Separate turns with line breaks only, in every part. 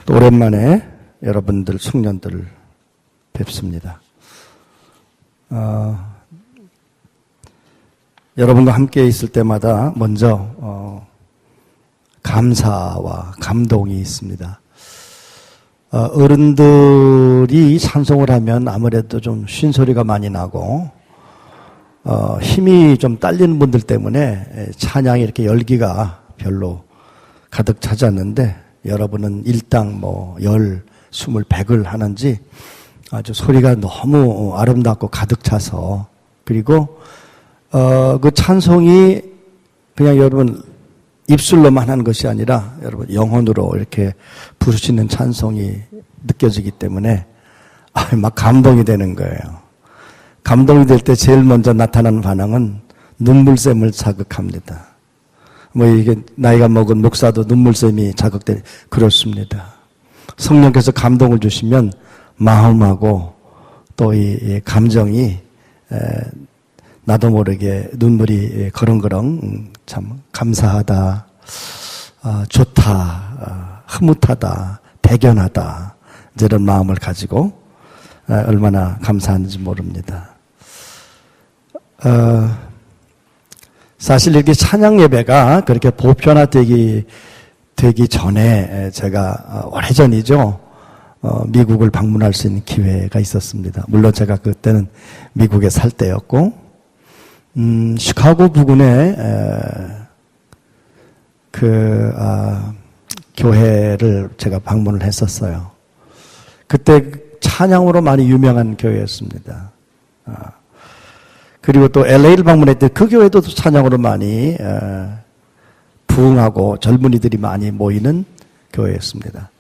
또 오랜만에 여러분들 청년들 뵙습니다. 여러분과 함께 있을 때마다 먼저 감사와 감동이 있습니다. 어른들이 찬송을 하면 아무래도 좀 쉰소리가 많이 나고 힘이 좀 딸리는 분들 때문에 찬양이 이렇게 열기가 별로 가득 차졌는데, 여러분은 일당 열, 20, 100을 하는지 아주 소리가 너무 아름답고 가득 차서, 그리고 그 찬송이 그냥 여러분 입술로만 하는 것이 아니라 여러분 영혼으로 이렇게 부르시는 찬송이 느껴지기 때문에 막 감동이 되는 거예요. 감동이 될 때 제일 먼저 나타나는 반응은 눈물샘을 자극합니다. 이게 나이가 먹은 목사도 눈물샘이 자극돼 그렇습니다. 성령께서 감동을 주시면 마음하고 또 이 감정이 나도 모르게 눈물이 그렁그렁 참 감사하다, 좋다, 흐뭇하다, 대견하다, 이런 마음을 가지고 얼마나 감사한지 모릅니다. 사실 이렇게 찬양 예배가 그렇게 보편화되기 전에 제가 오래전이죠. 미국을 방문할 수 있는 기회가 있었습니다. 물론 제가 그때는 미국에 살 때였고, 시카고 부근에 교회를 제가 방문을 했었어요. 그때 찬양으로 많이 유명한 교회였습니다. 그리고 또 LA를 방문했을 때 그 교회도 찬양으로 많이 부흥하고 젊은이들이 많이 모이는 교회였습니다.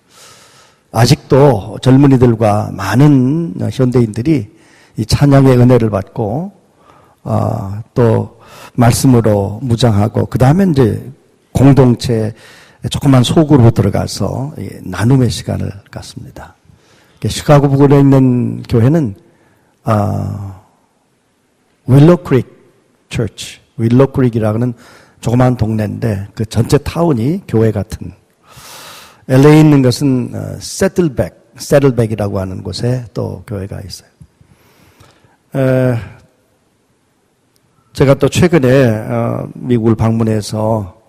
아직도 젊은이들과 많은 현대인들이 이 찬양의 은혜를 받고 또 말씀으로 무장하고, 그 다음에 이제 공동체 조그만 소그룹으로 들어가서 나눔의 시간을 갖습니다. 시카고 부근에 있는 교회는 윌로 크릭 처치, 윌로 크릭이라는 조그만 동네인데 그 전체 타운이 교회 같은. LA에 있는 것은 세틀백이라고 하는 곳에 또 교회가 있어요. 제가 또 최근에 미국을 방문해서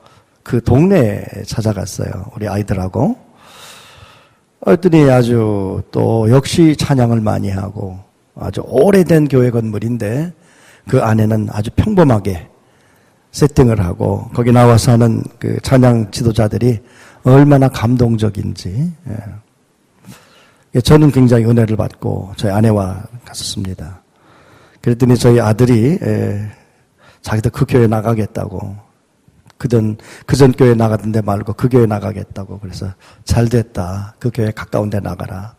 그 동네에 찾아갔어요. 우리 아이들하고. 그랬더니 아주 또 역시 찬양을 많이 하고, 아주 오래된 교회 건물인데 그 안에는 아주 평범하게 세팅을 하고, 거기 나와서 하는 그 찬양 지도자들이 얼마나 감동적인지. 저는 굉장히 은혜를 받고 저희 아내와 갔었습니다. 그랬더니 저희 아들이 자기도 그 교회 나가겠다고, 그전 교회 나가던 데 말고 그 교회 나가겠다고, 그래서 잘 됐다, 그 교회 가까운 데 나가라,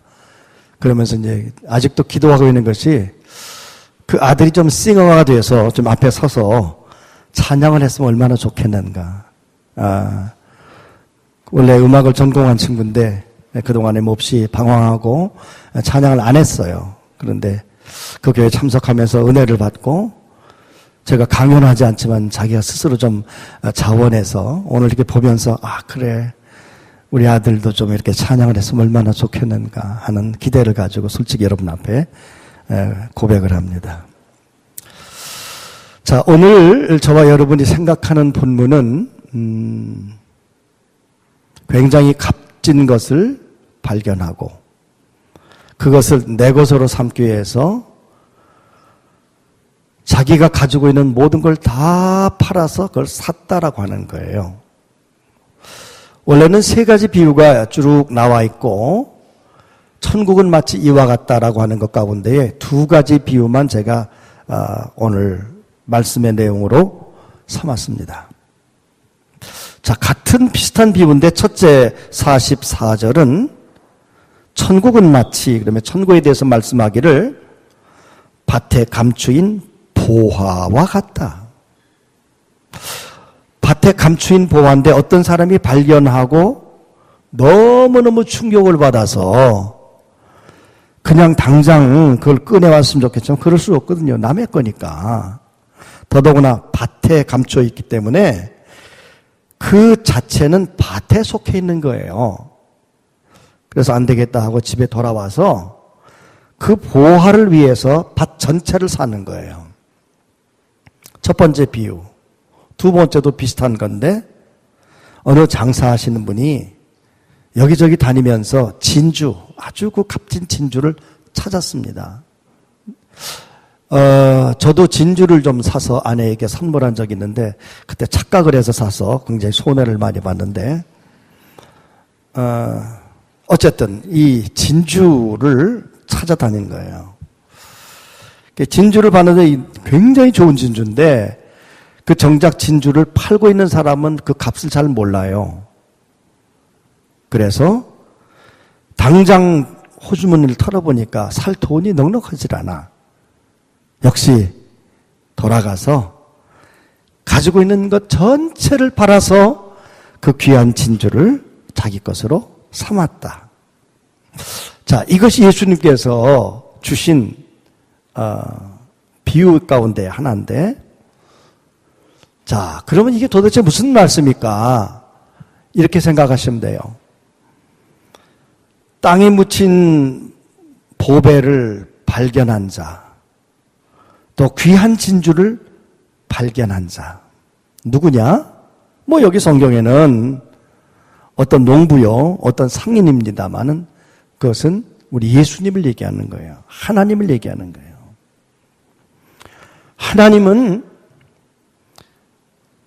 그러면서 이제 아직도 기도하고 있는 것이, 그 아들이 좀 싱어가 돼서 좀 앞에 서서 찬양을 했으면 얼마나 좋겠는가. 원래 음악을 전공한 친구인데 그동안에 몹시 방황하고 찬양을 안 했어요. 그런데 그 교회에 참석하면서 은혜를 받고, 제가 강연하지 않지만 자기가 스스로 좀 자원해서 오늘 이렇게 보면서 그래, 우리 아들도 좀 이렇게 찬양을 했으면 얼마나 좋겠는가 하는 기대를 가지고 솔직히 여러분 앞에 고백을 합니다. 자, 오늘 저와 여러분이 생각하는 본문은 굉장히 값진 것을 발견하고 그것을 내 것으로 삼기 위해서 자기가 가지고 있는 모든 걸 다 팔아서 그걸 샀다라고 하는 거예요. 원래는 3가지 비유가 쭉 나와 있고, 천국은 마치 이와 같다라고 하는 것 가운데에 2가지 비유만 제가 오늘 말씀의 내용으로 삼았습니다. 자, 같은 비슷한 비유인데 첫째 44절은 천국은 마치, 그러면 천국에 대해서 말씀하기를 밭에 감추인 보화와 같다. 밭에 감추인 보화인데 어떤 사람이 발견하고 너무너무 충격을 받아서 그냥 당장 그걸 꺼내왔으면 좋겠지만 그럴 수 없거든요. 남의 거니까. 더더구나 밭에 감춰 있기 때문에 그 자체는 밭에 속해 있는 거예요. 그래서 안 되겠다 하고 집에 돌아와서 그 보화를 위해서 밭 전체를 사는 거예요. 첫 번째 비유. 두 번째도 비슷한 건데 어느 장사하시는 분이 여기저기 다니면서 진주, 아주 그 값진 진주를 찾았습니다. 저도 진주를 좀 사서 아내에게 선물한 적이 있는데 그때 착각을 해서 사서 굉장히 손해를 많이 봤는데 어쨌든 이 진주를 찾아다닌 거예요. 진주를 봤는데 굉장히 좋은 진주인데 그 정작 진주를 팔고 있는 사람은 그 값을 잘 몰라요. 그래서 당장 호주머니를 털어보니까 살 돈이 넉넉하질 않아. 역시 돌아가서 가지고 있는 것 전체를 팔아서 그 귀한 진주를 자기 것으로 삼았다. 자, 이것이 예수님께서 주신 비유 가운데 하나인데, 자, 그러면 이게 도대체 무슨 말씀일까? 이렇게 생각하시면 돼요. 땅에 묻힌 보배를 발견한 자, 또 귀한 진주를 발견한 자, 누구냐? 뭐 여기 성경에는 어떤 농부요, 어떤 상인입니다만은 그것은 우리 예수님을 얘기하는 거예요. 하나님을 얘기하는 거예요. 하나님은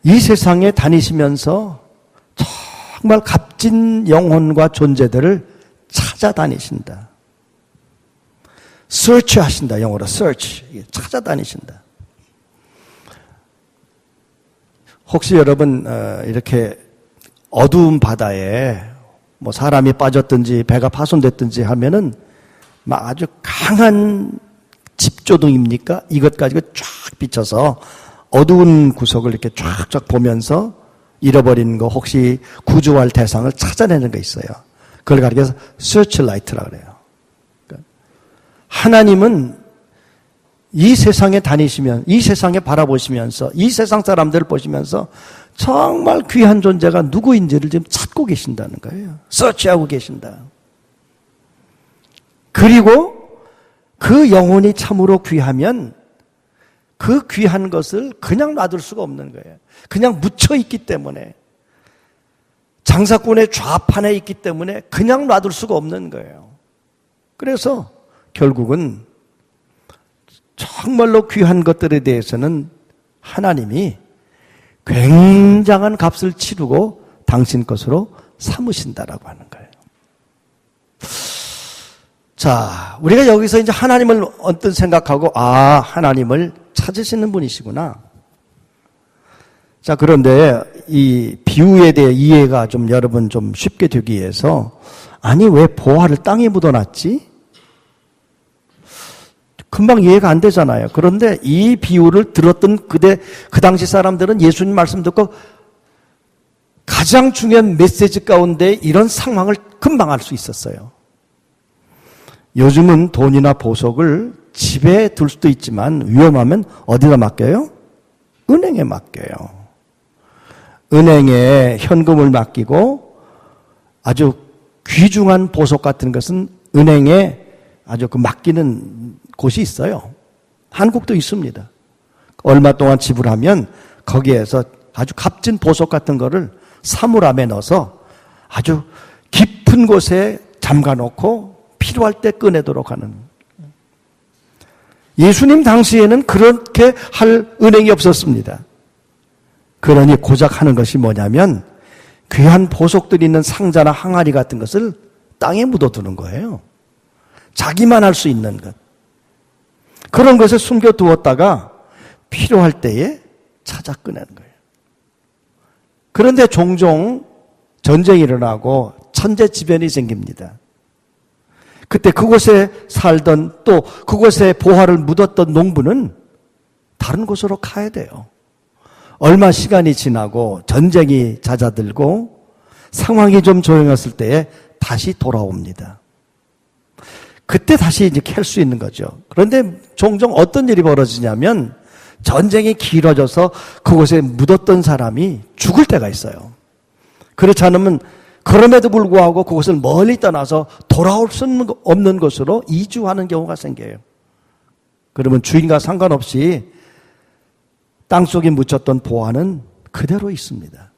이 세상에 다니시면서 정말 값진 영혼과 존재들을 찾아다니신다. search 하신다. 영어로 search. 찾아다니신다. 혹시 여러분 이렇게 어두운 바다에 뭐 사람이 빠졌든지 배가 파손됐든지 하면은 막 아주 강한 집조등입니까? 이것 가지고 쫙 비춰서 어두운 구석을 이렇게 쫙쫙 보면서 잃어버린 거 혹시 구조할 대상을 찾아내는 거 있어요. 그걸 가리켜서 searchlight라고 그래요. 그러니까 하나님은 이 세상에 다니시면, 이 세상에 바라보시면서, 이 세상 사람들을 보시면서 정말 귀한 존재가 누구인지를 지금 찾고 계신다는 거예요. search하고 계신다. 그리고 그 영혼이 참으로 귀하면 그 귀한 것을 그냥 놔둘 수가 없는 거예요. 그냥 묻혀 있기 때문에, 장사꾼의 좌판에 있기 때문에 그냥 놔둘 수가 없는 거예요. 그래서 결국은 정말로 귀한 것들에 대해서는 하나님이 굉장한 값을 치르고 당신 것으로 삼으신다라고 하는 거예요. 자, 우리가 여기서 이제 하나님을 언뜻 생각하고, 아, 하나님을 찾으시는 분이시구나. 자, 그런데 이 비유에 대해 이해가 좀 여러분 좀 쉽게 되기 위해서, 아니, 왜 보화를 땅에 묻어놨지? 금방 이해가 안 되잖아요. 그런데 이 비유를 들었던 그 당시 사람들은 예수님 말씀 듣고 가장 중요한 메시지 가운데 이런 상황을 금방 알 수 있었어요. 요즘은 돈이나 보석을 집에 둘 수도 있지만 위험하면 어디다 맡겨요? 은행에 맡겨요. 은행에 현금을 맡기고 아주 귀중한 보석 같은 것은 은행에 아주 그 맡기는 곳이 있어요. 한국도 있습니다. 얼마 동안 지불하면 거기에서 아주 값진 보석 같은 거를 사물함에 넣어서 아주 깊은 곳에 잠가놓고 필요할 때 꺼내도록 하는. 예수님 당시에는 그렇게 할 은행이 없었습니다. 그러니 고작 하는 것이 뭐냐면 귀한 보석들이 있는 상자나 항아리 같은 것을 땅에 묻어두는 거예요. 자기만 할 수 있는 것. 그런 것을 숨겨두었다가 필요할 때에 찾아 꺼내는 거예요. 그런데 종종 전쟁이 일어나고 천재지변이 생깁니다. 그때 그곳에 살던 또 그곳에 보화를 묻었던 농부는 다른 곳으로 가야 돼요. 얼마 시간이 지나고 전쟁이 잦아들고 상황이 좀 조용했을 때에 다시 돌아옵니다. 그때 다시 이제 캘 수 있는 거죠. 그런데 종종 어떤 일이 벌어지냐면 전쟁이 길어져서 그곳에 묻었던 사람이 죽을 때가 있어요. 그렇지 않으면 그럼에도 불구하고 그것을 멀리 떠나서 돌아올 수 없는 곳으로 이주하는 경우가 생겨요. 그러면 주인과 상관없이 땅속에 묻혔던 보화는 그대로 있습니다.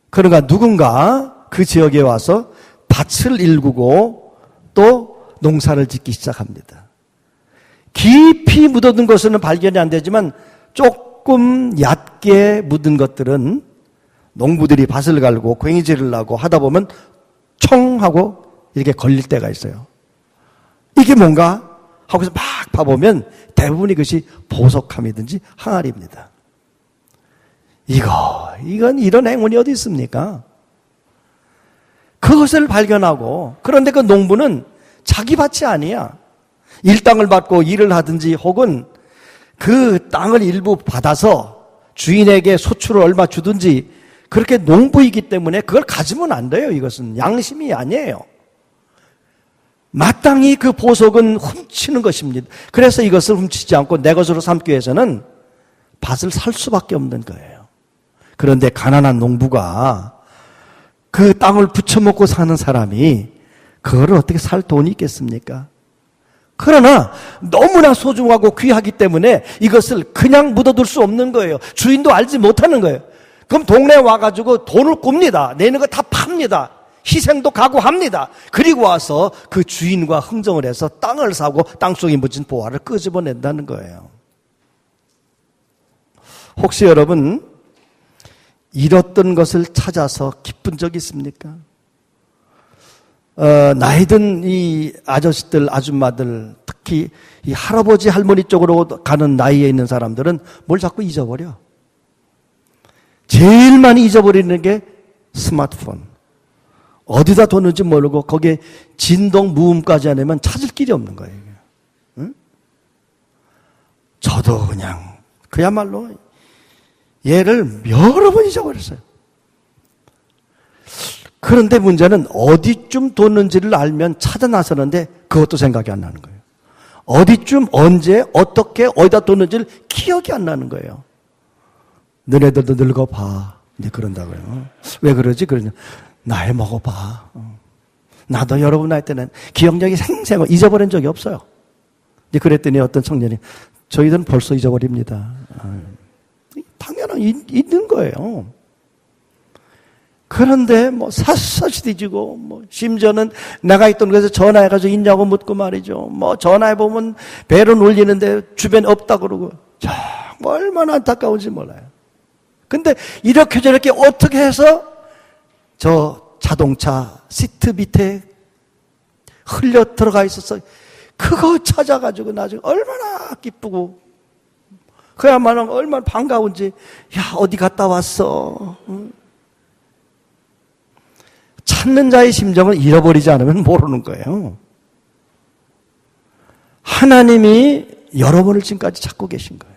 그러니까 누군가 그 지역에 와서 밭을 일구고 또 농사를 짓기 시작합니다. 깊이 묻어둔 것은 발견이 안 되지만 조금 얕게 묻은 것들은 농부들이 밭을 갈고 괭이질을 하고 하다 보면 청 하고 이렇게 걸릴 때가 있어요. 이게 뭔가 하고서 막 봐보면 대부분 이것이 보석함이든지 항아리입니다. 이건 이런 행운이 어디 있습니까? 그것을 발견하고, 그런데 그 농부는 자기 밭이 아니야. 일당을 받고 일을 하든지 혹은 그 땅을 일부 받아서 주인에게 소출을 얼마 주든지 그렇게 농부이기 때문에 그걸 가지면 안 돼요. 이것은 양심이 아니에요. 마땅히 그 보석은 훔치는 것입니다. 그래서 이것을 훔치지 않고 내 것으로 삼기 위해서는 밭을 살 수밖에 없는 거예요. 그런데 가난한 농부가 그 땅을 부쳐먹고 사는 사람이 그거를 어떻게 살 돈이 있겠습니까? 그러나 너무나 소중하고 귀하기 때문에 이것을 그냥 묻어둘 수 없는 거예요. 주인도 알지 못하는 거예요. 그럼 동네에 와가지고 돈을 꿉니다. 내는 거 다 팝니다. 희생도 각오합니다. 그리고 와서 그 주인과 흥정을 해서 땅을 사고 땅속에 묻힌 보화를 끄집어낸다는 거예요. 혹시 여러분 잃었던 것을 찾아서 기쁜 적이 있습니까? 나이 든 이 아저씨들, 아줌마들, 특히 이 할아버지, 할머니 쪽으로 가는 나이에 있는 사람들은 뭘 자꾸 잊어버려. 제일 많이 잊어버리는 게 스마트폰. 어디다 뒀는지 모르고 거기에 진동, 무음까지 안 하면 찾을 길이 없는 거예요. 응? 저도 그냥 그야말로 얘를 여러 번 잊어버렸어요. 그런데 문제는 어디쯤 뒀는지를 알면 찾아 나서는데 그것도 생각이 안 나는 거예요. 어디쯤, 언제, 어떻게, 어디다 뒀는지를 기억이 안 나는 거예요. 너네들도 늙어봐. 이제 그런다고요. 왜 그러지? 그러냐. 나이 먹어봐. 나도 여러분 나이 때는 기억력이 생생하고 잊어버린 적이 없어요. 이제 그랬더니 어떤 청년이 저희들은 벌써 잊어버립니다. 당연한 있는 거예요. 그런데 뭐 샅샅이 뒤지고 뭐 심지어는 내가 있던 곳에서 전화해가지고 있냐고 묻고 말이죠. 뭐 전화해보면 배로 놀리는데 주변에 없다 그러고 정말 얼마나 안타까운지 몰라요. 근데 이렇게 저렇게 어떻게 해서 저 자동차 시트 밑에 흘려 들어가 있었어. 그거 찾아가지고 나중에 얼마나 기쁘고 그야말로 얼마나 반가운지. 야, 어디 갔다 왔어. 찾는 자의 심정을 잃어버리지 않으면 모르는 거예요. 하나님이 여러분을 지금까지 찾고 계신 거예요.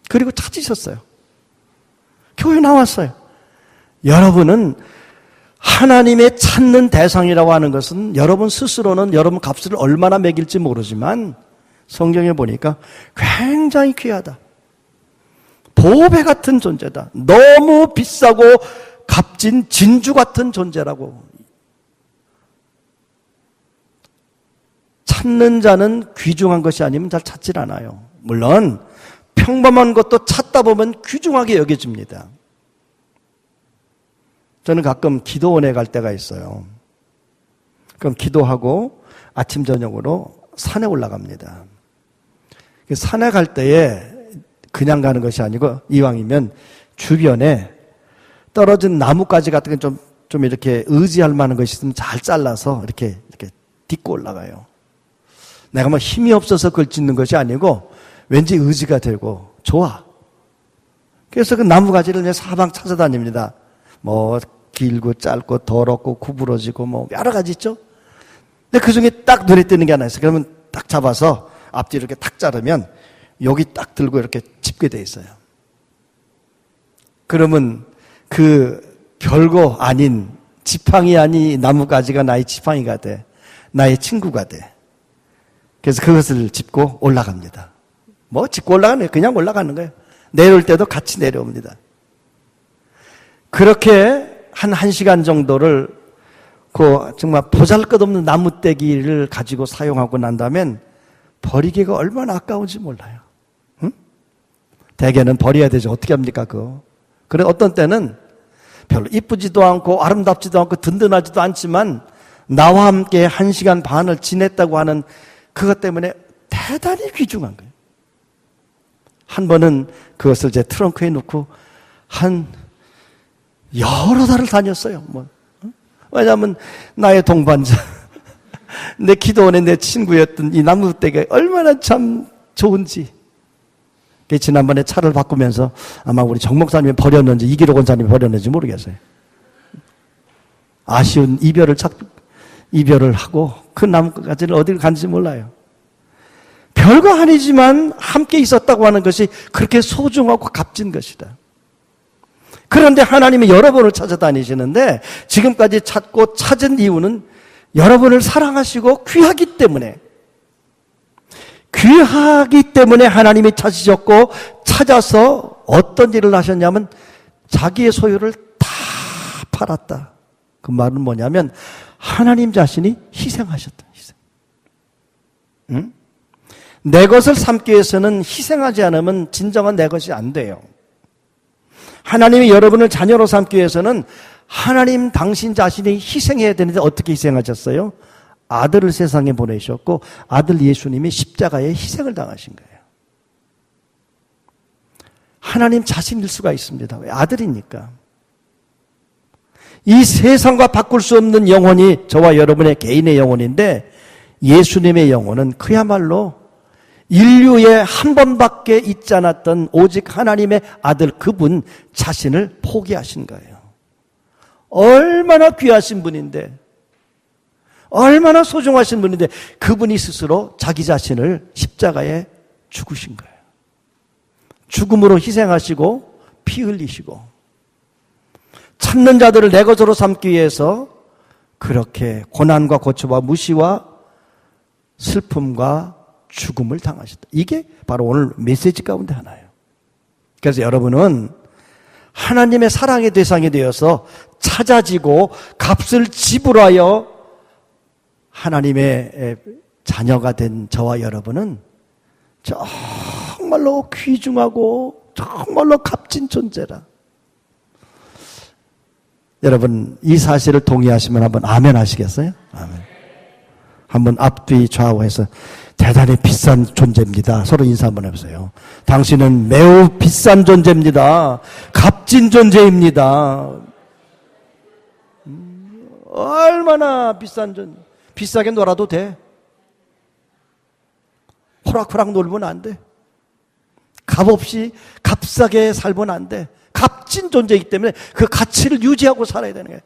그리고 찾으셨어요. 교회 나왔어요. 여러분은 하나님의 찾는 대상이라고 하는 것은 여러분 스스로는 여러분 값을 얼마나 매길지 모르지만 성경에 보니까 굉장히 귀하다. 보배 같은 존재다. 너무 비싸고 값진 진주 같은 존재라고. 찾는 자는 귀중한 것이 아니면 잘 찾질 않아요. 물론 평범한 것도 찾다 보면 귀중하게 여겨집니다. 저는 가끔 기도원에 갈 때가 있어요. 그럼 기도하고 아침 저녁으로 산에 올라갑니다. 산에 갈 때에 그냥 가는 것이 아니고 이왕이면 주변에 떨어진 나뭇가지 같은 건 좀 이렇게 의지할 만한 것이 있으면 잘 잘라서 이렇게 딛고 올라가요. 내가 뭐 힘이 없어서 그걸 짓는 것이 아니고 왠지 의지가 되고 좋아. 그래서 그 나뭇가지를 사방 찾아다닙니다. 뭐 길고 짧고 더럽고 구부러지고 뭐 여러 가지 있죠. 근데 그 중에 딱 눈에 띄는 게 하나 있어요. 그러면 딱 잡아서 앞뒤로 이렇게 탁 자르면 여기 딱 들고 이렇게 짚게 돼 있어요. 그러면 그 별거 아닌 지팡이 아닌 나뭇가지가 나의 지팡이가 돼. 나의 친구가 돼. 그래서 그것을 짚고 올라갑니다. 뭐 짚고 올라가는 거예요. 그냥 올라가는 거예요. 내려올 때도 같이 내려옵니다. 그렇게 한 시간 정도를 그 정말 보잘것없는 나무떼기를 가지고 사용하고 난다면 버리기가 얼마나 아까운지 몰라요. 응? 대개는 버려야 되죠. 어떻게 합니까 그거. 그래 어떤 때는 별로 이쁘지도 않고 아름답지도 않고 든든하지도 않지만 나와 함께 1시간 반을 지냈다고 하는 그것 때문에 대단히 귀중한 거예요. 한 번은 그것을 제 트렁크에 넣고 한 여러 달을 다녔어요. 왜냐하면 나의 동반자, 내 기도원의 내 친구였던 이 나무떼가 얼마나 참 좋은지. 지난번에 차를 바꾸면서 아마 우리 정 목사님이 버렸는지 이기로 권사님이 버렸는지 모르겠어요. 아쉬운 이별을 하고 그 나뭇가지를 어디를 간지 몰라요. 별거 아니지만 함께 있었다고 하는 것이 그렇게 소중하고 값진 것이다. 그런데 하나님이 여러분을 찾아다니시는데 지금까지 찾고 찾은 이유는 여러분을 사랑하시고 귀하기 때문에 하나님이 찾으셨고 찾아서 어떤 일을 하셨냐면 자기의 소유를 다 팔았다. 그 말은 뭐냐면 하나님 자신이 희생하셨다. 희생. 응? 내 것을 삼기 위해서는 희생하지 않으면 진정한 내 것이 안 돼요. 하나님이 여러분을 자녀로 삼기 위해서는 하나님 당신 자신이 희생해야 되는데 어떻게 희생하셨어요? 아들을 세상에 보내셨고 아들 예수님이 십자가에 희생을 당하신 거예요. 하나님 자신일 수가 있습니다. 왜? 아들이니까. 이 세상과 바꿀 수 없는 영혼이 저와 여러분의 개인의 영혼인데 예수님의 영혼은 그야말로 인류에 한 번밖에 있지 않았던 오직 하나님의 아들 그분 자신을 포기하신 거예요. 얼마나 귀하신 분인데 얼마나 소중하신 분인데 그분이 스스로 자기 자신을 십자가에 죽으신 거예요. 죽음으로 희생하시고 피 흘리시고 찾는 자들을 내 것으로 삼기 위해서 그렇게 고난과 고초와 무시와 슬픔과 죽음을 당하셨다. 이게 바로 오늘 메시지 가운데 하나예요. 그래서 여러분은 하나님의 사랑의 대상이 되어서 찾아지고 값을 지불하여 하나님의 자녀가 된 저와 여러분은 정말로 귀중하고 정말로 값진 존재라. 여러분 이 사실을 동의하시면 한번 아멘 하시겠어요? 아멘. 한번 앞뒤 좌우해서 대단히 비싼 존재입니다. 서로 인사 한번 해보세요. 당신은 매우 비싼 존재입니다. 값진 존재입니다. 얼마나 비싼 존재. 비싸게 놀아도 돼. 호락호락 놀면 안 돼. 값없이 값싸게 살면 안 돼. 값진 존재이기 때문에 그 가치를 유지하고 살아야 되는 거예요.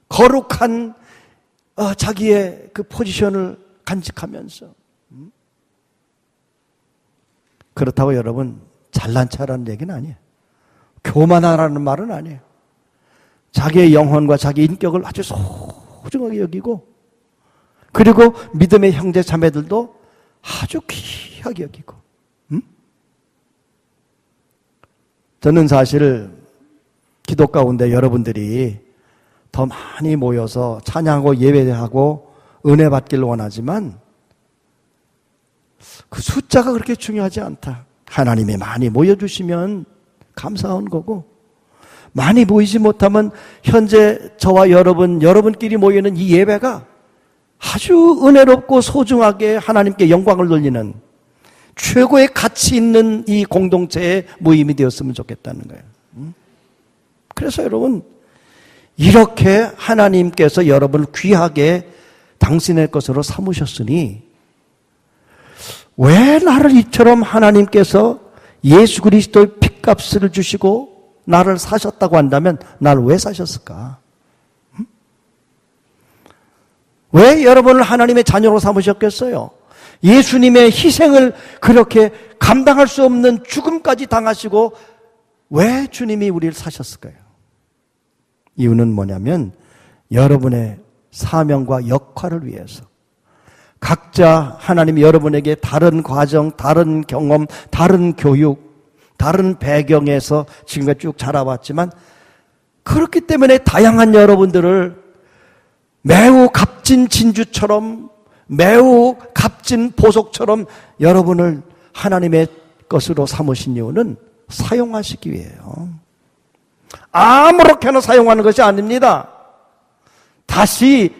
거룩한 자기의 그 포지션을 간직하면서. 그렇다고 여러분 잘난 체하라는 얘기는 아니에요. 교만하라는 말은 아니에요. 자기의 영혼과 자기 인격을 아주 소중하게 여기고 그리고 믿음의 형제 자매들도 아주 귀하게 여기고. 저는 사실 기도 가운데 여러분들이 더 많이 모여서 찬양하고 예배하고 은혜 받기를 원하지만 그 숫자가 그렇게 중요하지 않다. 하나님이 많이 모여주시면 감사한 거고 많이 모이지 못하면 현재 저와 여러분끼리 모이는 이 예배가 아주 은혜롭고 소중하게 하나님께 영광을 돌리는 최고의 가치 있는 이 공동체의 모임이 되었으면 좋겠다는 거예요. 그래서 여러분 이렇게 하나님께서 여러분을 귀하게 당신의 것으로 삼으셨으니 왜 나를 이처럼 하나님께서 예수 그리스도의 핏값을 주시고 나를 사셨다고 한다면 나를 왜 사셨을까? 왜 여러분을 하나님의 자녀로 삼으셨겠어요? 예수님의 희생을 그렇게 감당할 수 없는 죽음까지 당하시고 왜 주님이 우리를 사셨을까요? 이유는 뭐냐면 여러분의 사명과 역할을 위해서 각자 하나님이 여러분에게 다른 과정, 다른 경험, 다른 교육, 다른 배경에서 지금까지 쭉 자라왔지만 그렇기 때문에 다양한 여러분들을 매우 값진 진주처럼, 매우 값진 보석처럼 여러분을 하나님의 것으로 삼으신 이유는 사용하시기 위해요. 아무렇게나 사용하는 것이 아닙니다. 다시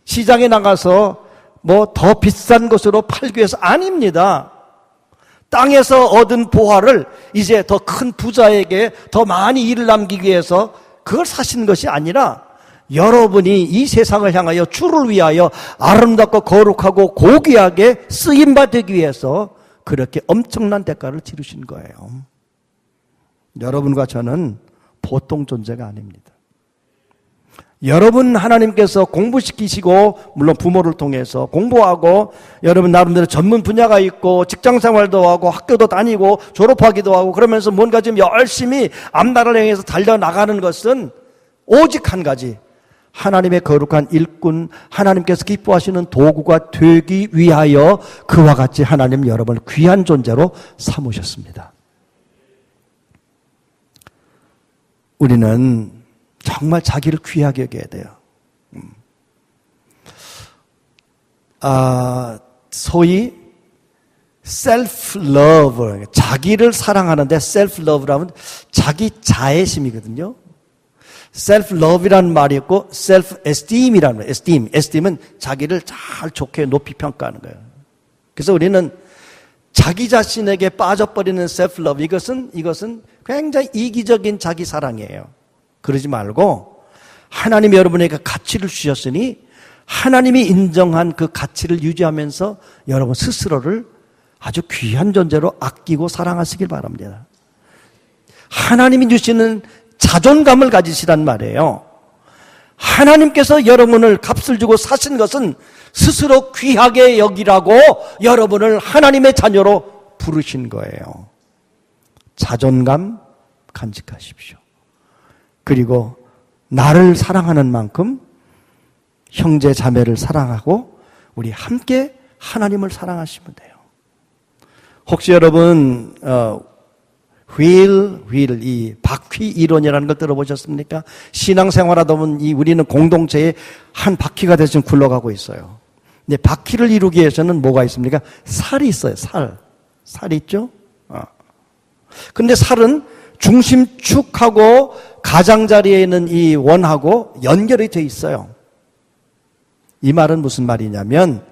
시장에 나가서 뭐 더 비싼 것으로 팔기 위해서 아닙니다. 땅에서 얻은 보화를 이제 더 큰 부자에게 더 많이 일을 남기기 위해서 그걸 사신 것이 아니라 여러분이 이 세상을 향하여 주를 위하여 아름답고 거룩하고 고귀하게 쓰임받기 위해서 그렇게 엄청난 대가를 치르신 거예요. 여러분과 저는 보통 존재가 아닙니다. 여러분 하나님께서 공부시키시고, 물론 부모를 통해서 공부하고, 여러분 나름대로 전문 분야가 있고 직장생활도 하고 학교도 다니고 졸업하기도 하고 그러면서 뭔가 좀 열심히 앞나라를 향해서 달려나가는 것은 오직 한 가지, 하나님의 거룩한 일꾼, 하나님께서 기뻐하시는 도구가 되기 위하여 그와 같이 하나님 여러분을 귀한 존재로 삼으셨습니다. 우리는 정말 자기를 귀하게 여겨야 돼요. 소위 self-love, 자기를 사랑하는데 self-love라면 자기 자애심이거든요. self-love이라는 말이 있고 self-esteem이라는 거예요. esteem은 자기를 잘 좋게 높이 평가하는 거예요. 그래서 우리는 자기 자신에게 빠져버리는 self-love, 이것은 굉장히 이기적인 자기 사랑이에요. 그러지 말고 하나님이 여러분에게 가치를 주셨으니 하나님이 인정한 그 가치를 유지하면서 여러분 스스로를 아주 귀한 존재로 아끼고 사랑하시길 바랍니다. 하나님이 주시는 자존감을 가지시란 말이에요. 하나님께서 여러분을 값을 주고 사신 것은 스스로 귀하게 여기라고 여러분을 하나님의 자녀로 부르신 거예요. 자존감 간직하십시오. 그리고 나를 사랑하는 만큼 형제 자매를 사랑하고 우리 함께 하나님을 사랑하시면 돼요. 혹시 여러분 이 바퀴 이론이라는 걸 들어보셨습니까? 신앙생활하다 보면 우리는 공동체의 한 바퀴가 돼서 굴러가고 있어요. 근데 바퀴를 이루기 위해서는 뭐가 있습니까? 살이 있어요. 살이 있죠? 근데 살은 중심축하고 가장자리에 있는 이 원하고 연결이 돼 있어요. 이 말은 무슨 말이냐면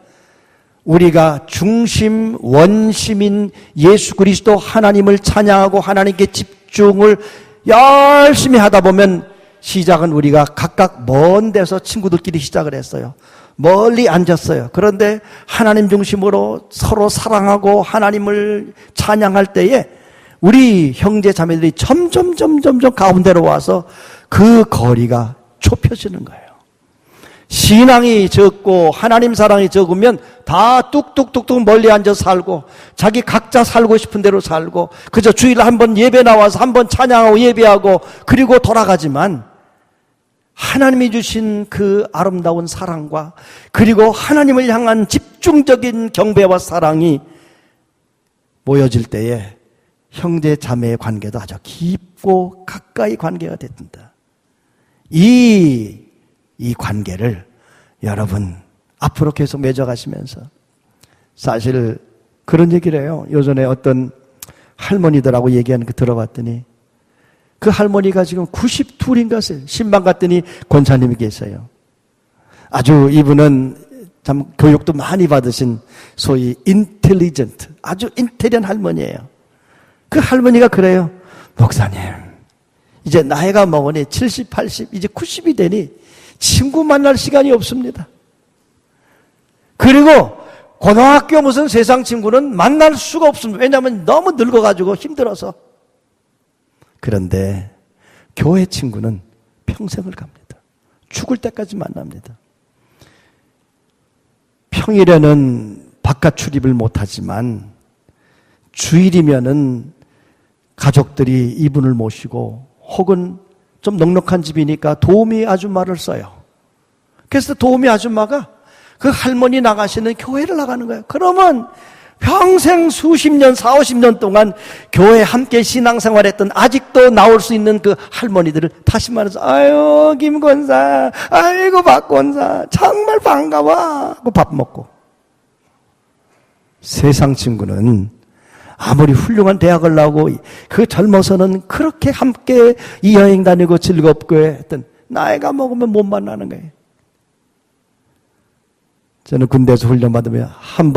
우리가 중심, 원심인 예수 그리스도 하나님을 찬양하고 하나님께 집중을 열심히 하다 보면 시작은 우리가 각각 먼 데서 친구들끼리 시작을 했어요. 멀리 앉았어요. 그런데 하나님 중심으로 서로 사랑하고 하나님을 찬양할 때에 우리 형제 자매들이 점점 가운데로 와서 그 거리가 좁혀지는 거예요. 신앙이 적고 하나님 사랑이 적으면 다 뚝뚝뚝뚝 멀리 앉아 살고 자기 각자 살고 싶은 대로 살고 그저 주일에 한번 예배 나와서 한번 찬양하고 예배하고 그리고 돌아가지만 하나님이 주신 그 아름다운 사랑과 그리고 하나님을 향한 집중적인 경배와 사랑이 모여질 때에 형제 자매의 관계도 아주 깊고 가까이 관계가 됐습니다. 이 관계를 여러분 앞으로 계속 맺어가시면서 사실 그런 얘기를 해요. 요전에 어떤 할머니들하고 얘기하는 거 들어봤더니 그 할머니가 지금 92인가 신방 갔더니 권사님이 계세요. 아주 이분은 참 교육도 많이 받으신 소위 인텔리전트, 아주 인텔리한 할머니예요. 그 할머니가 그래요. 목사님, 이제 나이가 먹으니 70, 80, 이제 90이 되니 친구 만날 시간이 없습니다. 그리고 고등학교 무슨 세상 친구는 만날 수가 없습니다. 왜냐하면 너무 늙어가지고 힘들어서. 그런데 교회 친구는 평생을 갑니다. 죽을 때까지 만납니다. 평일에는 바깥 출입을 못하지만 주일이면은 가족들이 이분을 모시고 혹은 좀 넉넉한 집이니까 도우미 아줌마를 써요. 그래서 도우미 아줌마가 그 할머니 나가시는 교회를 나가는 거예요. 그러면 평생 수십 년, 40~50년 동안 교회 함께 신앙생활했던 아직도 나올 수 있는 그 할머니들을 다시 말해서 아유 김 권사, 아이고 박 권사 정말 반가워 하고 밥 먹고. 세상 친구는 아무리 훌륭한 대학을 나오고 그 젊어서는 그렇게 함께 이 여행 다니고 즐겁고 했던 나이가 먹으면 못 만나는 거예요. 저는 군대에서 훈련받으면 한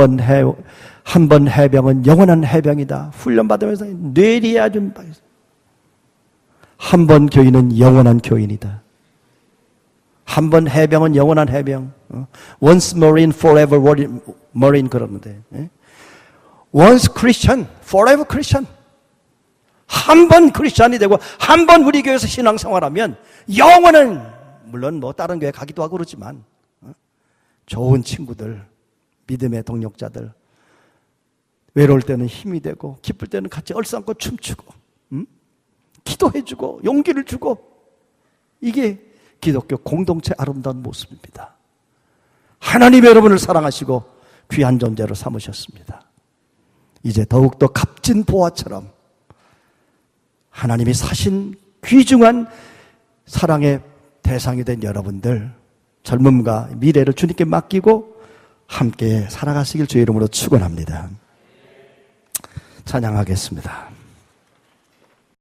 번 해병은 영원한 해병이다. 훈련받으면서 뇌리에 아주 한 번 교인은 영원한 교인이다. 한 번 해병은 영원한 해병. Once Marine, forever Marine 그러는데. Once Christian, forever Christian. 한 번 크리스찬이 되고 한 번 우리 교회에서 신앙생활하면 영원은 물론 뭐 다른 교회 가기도 하고 그러지만 좋은 친구들, 믿음의 동력자들, 외로울 때는 힘이 되고 기쁠 때는 같이 얼싸안고 춤추고 기도해주고 용기를 주고 이게 기독교 공동체 아름다운 모습입니다. 하나님 여러분을 사랑하시고 귀한 존재로 삼으셨습니다. 이제 더욱더 값진 보화처럼 하나님이 사신 귀중한 사랑의 대상이 된 여러분들 젊음과 미래를 주님께 맡기고 함께 살아가시길 주의 이름으로 축원합니다. 찬양하겠습니다.